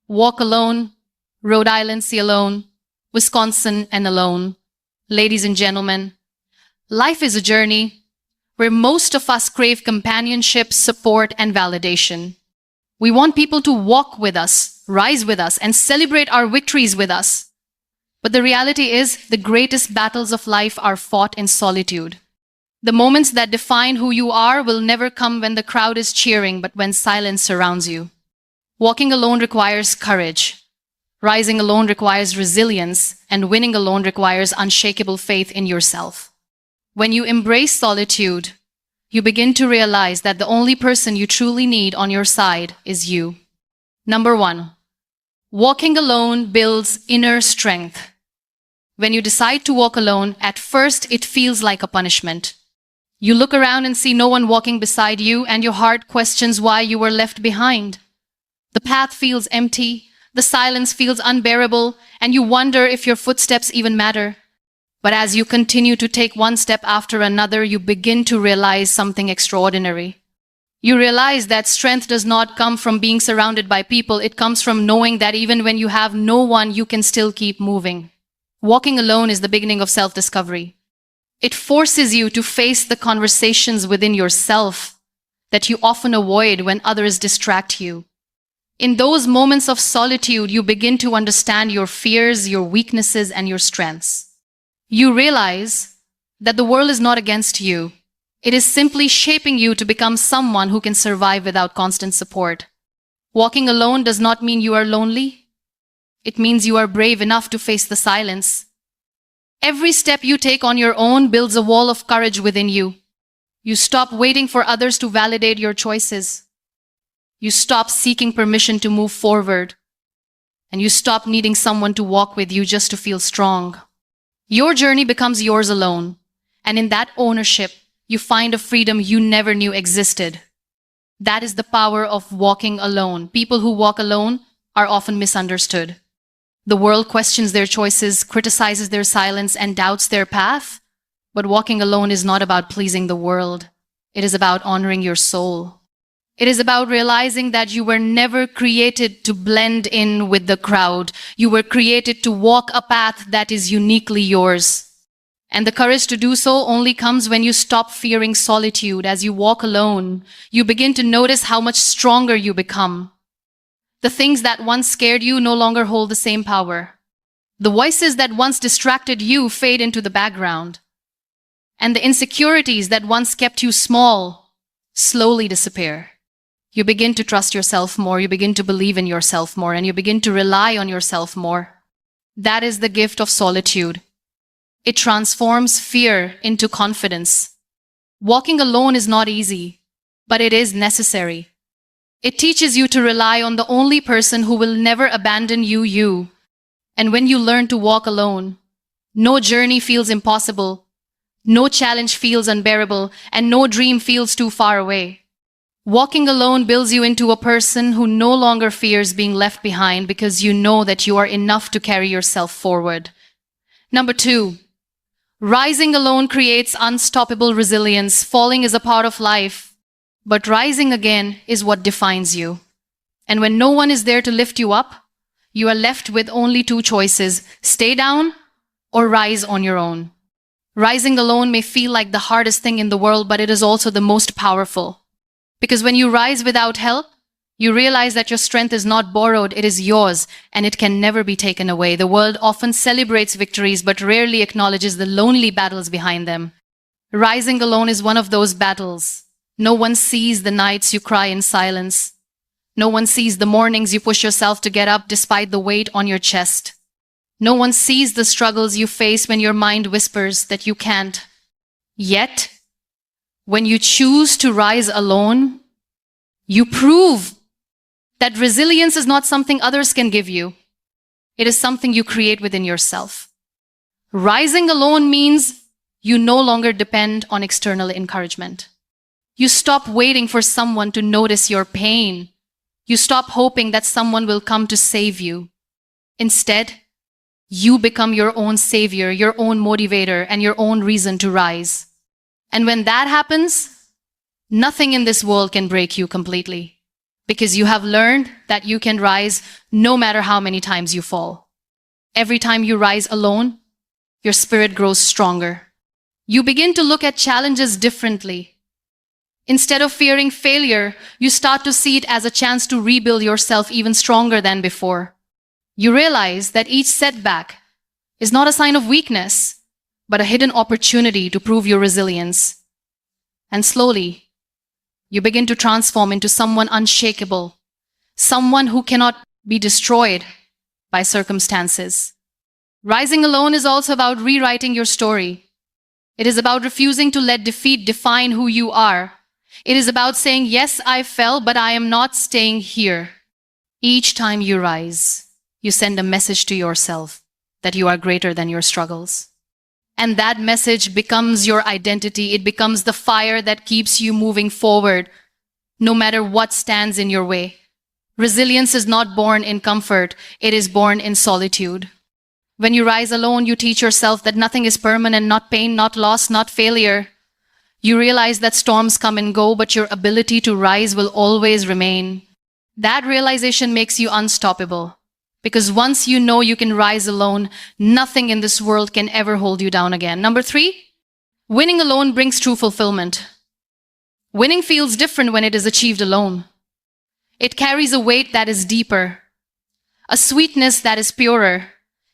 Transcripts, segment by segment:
Walk alone, Rhode Island see alone, Wisconsin and alone. Ladies and gentlemen, life is a journey where most of us crave companionship, support, and validation. We want people to walk with us, rise with us, and celebrate our victories with us. But the reality is, the greatest battles of life are fought in solitude. The moments that define who you are will never come when the crowd is cheering, but when silence surrounds you. Walking alone requires courage. Rising alone requires resilience, and winning alone requires unshakable faith in yourself. When you embrace solitude, you begin to realize that the only person you truly need on your side is you. Number 1, walking alone builds inner strength. When you decide to walk alone, at first it feels like a punishment. You look around and see no one walking beside you, and your heart questions why you were left behind. The path feels empty, the silence feels unbearable, and you wonder if your footsteps even matter. But as you continue to take one step after another, you begin to realize something extraordinary. You realize that strength does not come from being surrounded by people. It comes from knowing that even when you have no one, you can still keep moving. Walking alone is the beginning of self-discovery. It forces you to face the conversations within yourself that you often avoid when others distract you. In those moments of solitude, you begin to understand your fears, your weaknesses, and your strengths. You realize that the world is not against you. It is simply shaping you to become someone who can survive without constant support. Walking alone does not mean you are lonely. It means you are brave enough to face the silence. Every step you take on your own builds a wall of courage within you. You stop waiting for others to validate your choices. You stop seeking permission to move forward. And you stop needing someone to walk with you just to feel strong. Your journey becomes yours alone. And in that ownership, you find a freedom you never knew existed. That is the power of walking alone. People who walk alone are often misunderstood. The world questions their choices, criticizes their silence, and doubts their path. But walking alone is not about pleasing the world. It is about honoring your soul. It is about realizing that you were never created to blend in with the crowd. You were created to walk a path that is uniquely yours. And the courage to do so only comes when you stop fearing solitude. As you walk alone, you begin to notice how much stronger you become. The things that once scared you no longer hold the same power. The voices that once distracted you fade into the background. And the insecurities that once kept you small slowly disappear. You begin to trust yourself more, you begin to believe in yourself more, and you begin to rely on yourself more. That is the gift of solitude. It transforms fear into confidence. Walking alone is not easy, but it is necessary. It teaches you to rely on the only person who will never abandon you. And when you learn to walk alone, no journey feels impossible, no challenge feels unbearable, and no dream feels too far away. Walking alone builds you into a person who no longer fears being left behind because you know that you are enough to carry yourself forward. Number 2, rising alone creates unstoppable resilience. Falling is a part of life, but rising again is what defines you. And when no one is there to lift you up, you are left with only 2 choices: stay down or rise on your own. Rising alone may feel like the hardest thing in the world, but it is also the most powerful. Because when you rise without help, you realize that your strength is not borrowed, it is yours, and it can never be taken away. The world often celebrates victories, but rarely acknowledges the lonely battles behind them. Rising alone is one of those battles. No one sees the nights you cry in silence. No one sees the mornings you push yourself to get up despite the weight on your chest. No one sees the struggles you face when your mind whispers that you can't. Yet, when you choose to rise alone, you prove that resilience is not something others can give you. It is something you create within yourself. Rising alone means you no longer depend on external encouragement. You stop waiting for someone to notice your pain. You stop hoping that someone will come to save you. Instead, you become your own savior, your own motivator, and your own reason to rise. And when that happens, nothing in this world can break you completely. Because you have learned that you can rise no matter how many times you fall. Every time you rise alone, your spirit grows stronger. You begin to look at challenges differently. Instead of fearing failure, you start to see it as a chance to rebuild yourself even stronger than before. You realize that each setback is not a sign of weakness, but a hidden opportunity to prove your resilience. And slowly, you begin to transform into someone unshakable, someone who cannot be destroyed by circumstances. Rising alone is also about rewriting your story. It is about refusing to let defeat define who you are. It is about saying, yes, I fell, but I am not staying here. Each time you rise, you send a message to yourself that you are greater than your struggles. And that message becomes your identity. It becomes the fire that keeps you moving forward, no matter what stands in your way. Resilience is not born in comfort. It is born in solitude. When you rise alone, you teach yourself that nothing is permanent, not pain, not loss, not failure. You realize that storms come and go, but your ability to rise will always remain. That realization makes you unstoppable. Because once you know you can rise alone, nothing in this world can ever hold you down again. Number 3, winning alone brings true fulfillment. Winning feels different when it is achieved alone. It carries a weight that is deeper, a sweetness that is purer,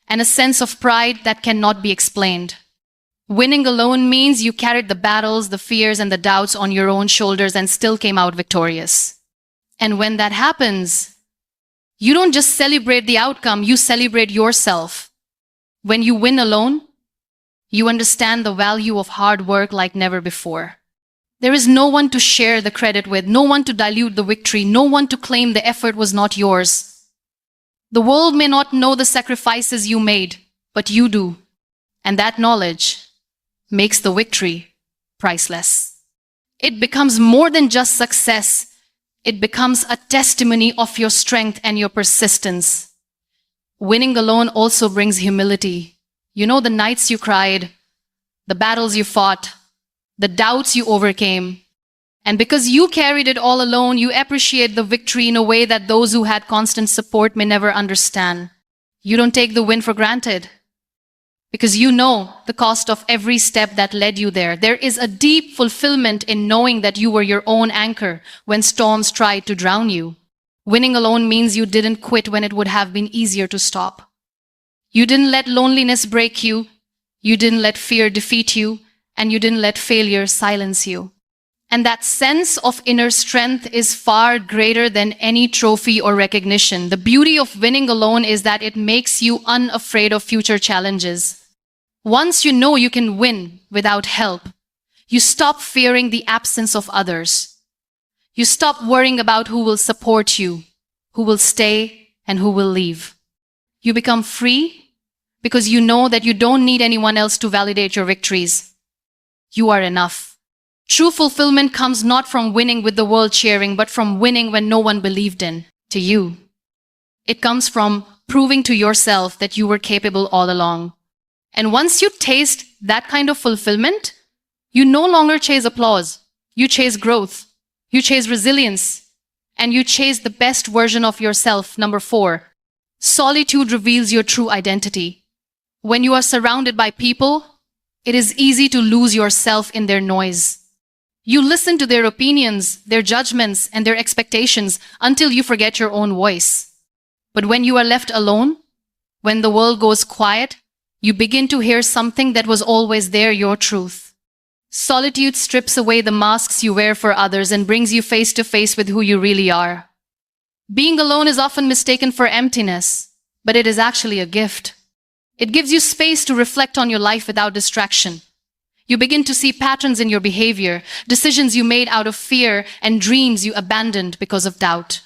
and a sense of pride that cannot be explained. Winning alone means you carried the battles, the fears, and the doubts on your own shoulders and still came out victorious. And when that happens, you don't just celebrate the outcome, you celebrate yourself. When you win alone, you understand the value of hard work like never before. There is no one to share the credit with, no one to dilute the victory, no one to claim the effort was not yours. The world may not know the sacrifices you made, but you do. And that knowledge makes the victory priceless. It becomes more than just success. It becomes a testimony of your strength and your persistence. Winning alone also brings humility. You know the nights you cried, the battles you fought, the doubts you overcame. And because you carried it all alone, you appreciate the victory in a way that those who had constant support may never understand. You don't take the win for granted, because you know the cost of every step that led you there. There is a deep fulfillment in knowing that you were your own anchor when storms tried to drown you. Winning alone means you didn't quit when it would have been easier to stop. You didn't let loneliness break you, you didn't let fear defeat you, and you didn't let failure silence you. And that sense of inner strength is far greater than any trophy or recognition. The beauty of winning alone is that it makes you unafraid of future challenges. Once you know you can win without help, you stop fearing the absence of others. You stop worrying about who will support you, who will stay, and who will leave. You become free because you know that you don't need anyone else to validate your victories. You are enough. True fulfillment comes not from winning with the world cheering, but from winning when no one believed in you. It comes from proving to yourself that you were capable all along. And once you taste that kind of fulfillment, you no longer chase applause. You chase growth. You chase resilience. And you chase the best version of yourself. Number 4, solitude reveals your true identity. When you are surrounded by people, it is easy to lose yourself in their noise. You listen to their opinions, their judgments, and their expectations until you forget your own voice. But when you are left alone, when the world goes quiet, you begin to hear something that was always there, your truth. Solitude strips away the masks you wear for others and brings you face to face with who you really are. Being alone is often mistaken for emptiness, but it is actually a gift. It gives you space to reflect on your life without distraction. You begin to see patterns in your behavior, decisions you made out of fear, and dreams you abandoned because of doubt.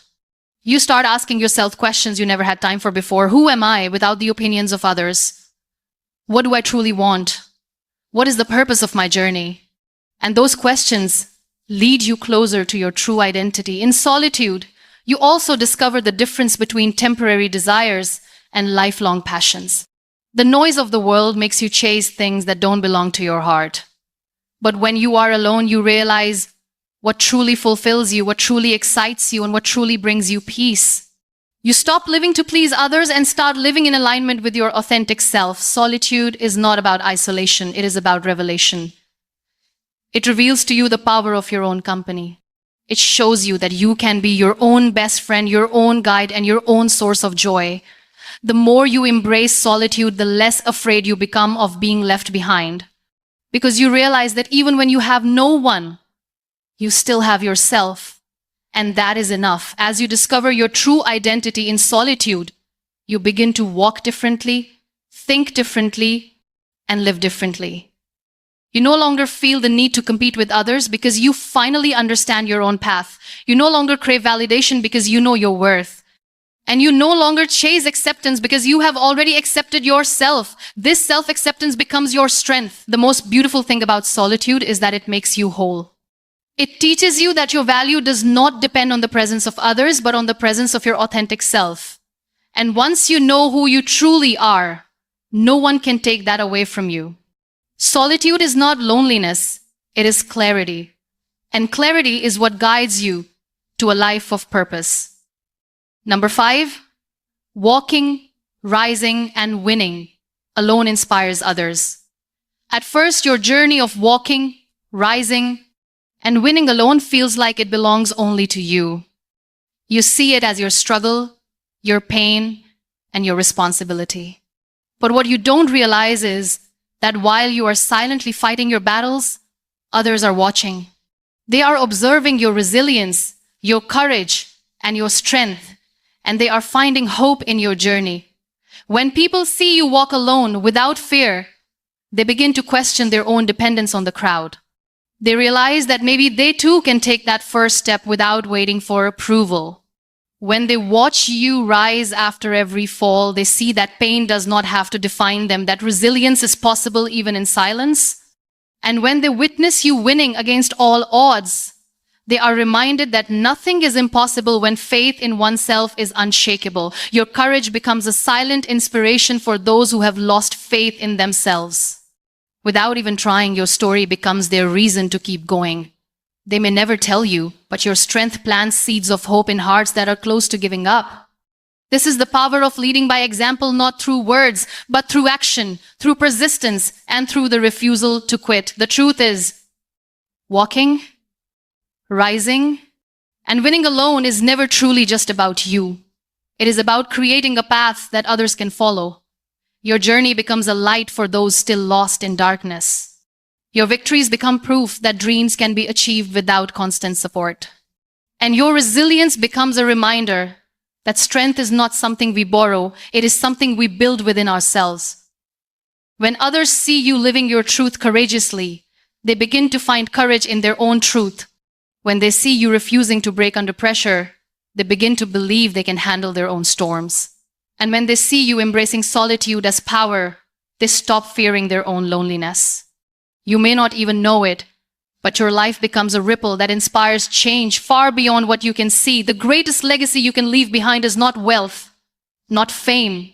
You start asking yourself questions you never had time for before. Who am I without the opinions of others? What do I truly want? What is the purpose of my journey? And those questions lead you closer to your true identity. In solitude, you also discover the difference between temporary desires and lifelong passions. The noise of the world makes you chase things that don't belong to your heart. But when you are alone, you realize what truly fulfills you, what truly excites you, and what truly brings you peace. You stop living to please others and start living in alignment with your authentic self. Solitude is not about isolation, it is about revelation. It reveals to you the power of your own company. It shows you that you can be your own best friend, your own guide, and your own source of joy. The more you embrace solitude, the less afraid you become of being left behind. Because you realize that even when you have no one, you still have yourself. And that is enough. As you discover your true identity in solitude, you begin to walk differently, think differently, and live differently. You no longer feel the need to compete with others because you finally understand your own path. You no longer crave validation because you know your worth. And you no longer chase acceptance because you have already accepted yourself. This self-acceptance becomes your strength. The most beautiful thing about solitude is that it makes you whole. It teaches you that your value does not depend on the presence of others, but on the presence of your authentic self. And once you know who you truly are, no one can take that away from you. Solitude is not loneliness, it is clarity. And clarity is what guides you to a life of purpose. Number 5, walking, rising, and winning alone inspires others. At first, your journey of walking, rising, and winning alone feels like it belongs only to you. You see it as your struggle, your pain, and your responsibility. But what you don't realize is that while you are silently fighting your battles, others are watching. They are observing your resilience, your courage, and your strength, and they are finding hope in your journey. When people see you walk alone without fear, they begin to question their own dependence on the crowd. They realize that maybe they too can take that first step without waiting for approval. When they watch you rise after every fall, they see that pain does not have to define them, that resilience is possible even in silence. And when they witness you winning against all odds, they are reminded that nothing is impossible when faith in oneself is unshakable. Your courage becomes a silent inspiration for those who have lost faith in themselves. Without even trying, your story becomes their reason to keep going. They may never tell you, but your strength plants seeds of hope in hearts that are close to giving up. This is the power of leading by example, not through words, but through action, through persistence, and through the refusal to quit. The truth is, walking, rising, and winning alone is never truly just about you. It is about creating a path that others can follow. Your journey becomes a light for those still lost in darkness. Your victories become proof that dreams can be achieved without constant support. And your resilience becomes a reminder that strength is not something we borrow, it is something we build within ourselves. When others see you living your truth courageously, they begin to find courage in their own truth. When they see you refusing to break under pressure, they begin to believe they can handle their own storms. And when they see you embracing solitude as power, they stop fearing their own loneliness. You may not even know it, but your life becomes a ripple that inspires change far beyond what you can see. The greatest legacy you can leave behind is not wealth, not fame,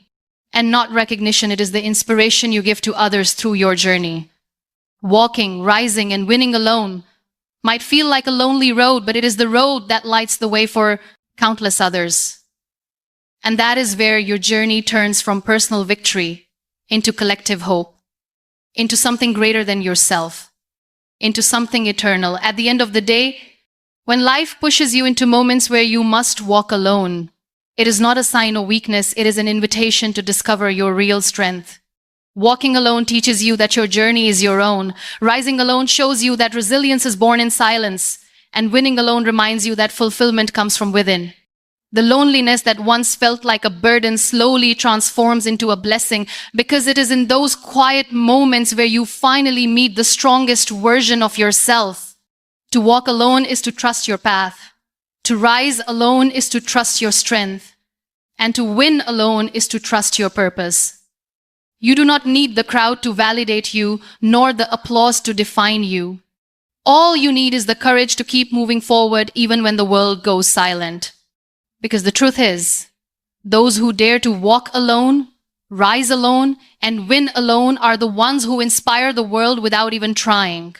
and not recognition. It is the inspiration you give to others through your journey. Walking, rising, and winning alone might feel like a lonely road, but it is the road that lights the way for countless others. And that is where your journey turns from personal victory into collective hope, into something greater than yourself, into something eternal. At the end of the day, when life pushes you into moments where you must walk alone, it is not a sign of weakness, it is an invitation to discover your real strength. Walking alone teaches you that your journey is your own. Rising alone shows you that resilience is born in silence. And winning alone reminds you that fulfillment comes from within. The loneliness that once felt like a burden slowly transforms into a blessing, because it is in those quiet moments where you finally meet the strongest version of yourself. To walk alone is to trust your path. To rise alone is to trust your strength. And to win alone is to trust your purpose. You do not need the crowd to validate you, nor the applause to define you. All you need is the courage to keep moving forward even when the world goes silent. Because the truth is, those who dare to walk alone, rise alone, and win alone are the ones who inspire the world without even trying.